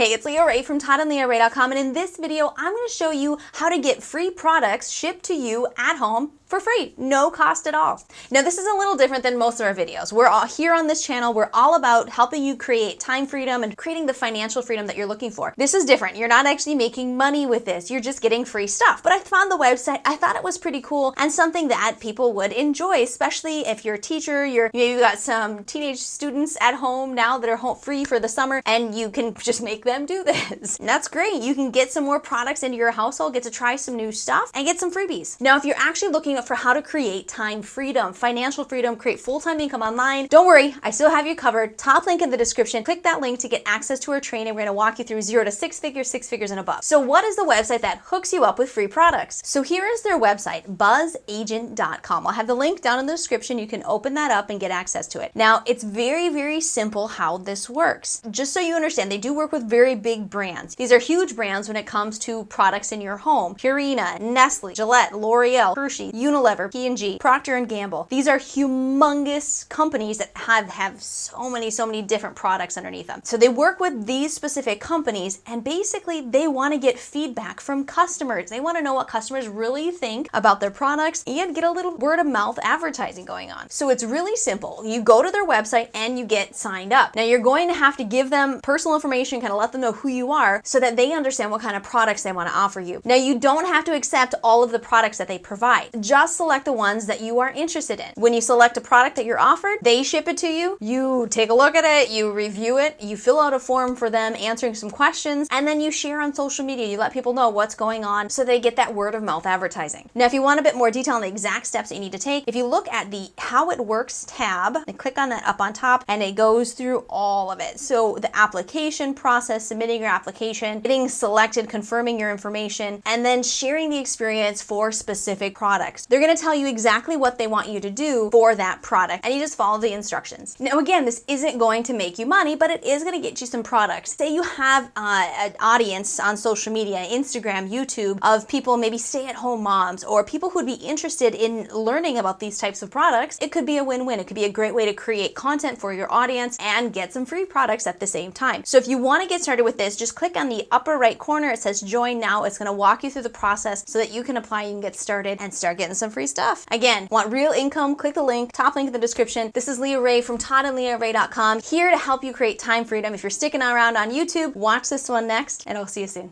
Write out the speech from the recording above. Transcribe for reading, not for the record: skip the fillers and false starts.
Hey, it's Leah Ray from ToddandLeahRay.com, and in this video, I'm going to show you how to get free products shipped to you at home for free, no cost at all. Now, this is a little different than most of our videos. We're all here on this channel. We're all about helping you create time freedom and creating the financial freedom that you're looking for. This is different. You're not actually making money with this. You're just getting free stuff. But I found the website. I thought it was pretty cool and something that people would enjoy, especially if you're a teacher, maybe you got some teenage students at home now that are home free for the summer, and you can just make them do this. And that's great. You can get some more products into your household, get to try some new stuff, and get some freebies. Now, if you're actually looking for how to create time freedom, financial freedom, create full-time income online, don't worry, I still have you covered. Top link in the description. Click that link to get access to our training. We're going to walk you through 0 to 6 figures, 6 figures and above. So what is the website that hooks you up with free products? So here is their website, BzzAgent.com. I'll have the link down in the description. You can open that up and get access to it. Now, it's very, very simple how this works. Just so you understand, they do work with very big brands. These are huge brands when it comes to products in your home. Purina, Nestle, Gillette, L'Oreal, Hershey, Unilever, P&G, Procter & Gamble. These are humongous companies that have so many different products underneath them. So they work with these specific companies, and basically they want to get feedback from customers. They want to know what customers really think about their products and get a little word of mouth advertising going on. So it's really simple. You go to their website and you get signed up. Now, you're going to have to give them personal information, kind of let them know who you are so that they understand what kind of products they want to offer you. Now, you don't have to accept all of the products that they provide. Just select the ones that you are interested in. When you select a product that you're offered, they ship it to you. You take a look at it, you review it, you fill out a form for them answering some questions, and then you share on social media. You let people know what's going on so they get that word of mouth advertising. Now, if you want a bit more detail on the exact steps that you need to take, if you look at the How It Works tab and click on that up on top, and it goes through all of it. So the application process, submitting your application, getting selected, confirming your information, and then sharing the experience for specific products. They're going to tell you exactly what they want you to do for that product, and you just follow the instructions. Now, again, this isn't going to make you money, but it is going to get you some products. Say you have an audience on social media, Instagram, YouTube, of people, maybe stay-at-home moms or people who'd be interested in learning about these types of products. It could be a win-win. It could be a great way to create content for your audience and get some free products at the same time. So if you want to get started with this, just click on the upper right corner. It says join now. It's going to walk you through the process so that you can apply, you can get started and start getting some free stuff. Again, want real income? Click the link, top link in the description. This is Leah Ray from ToddandLeahRay.com, here to help you create time freedom. If you're sticking around on YouTube, watch this one next, and I'll see you soon.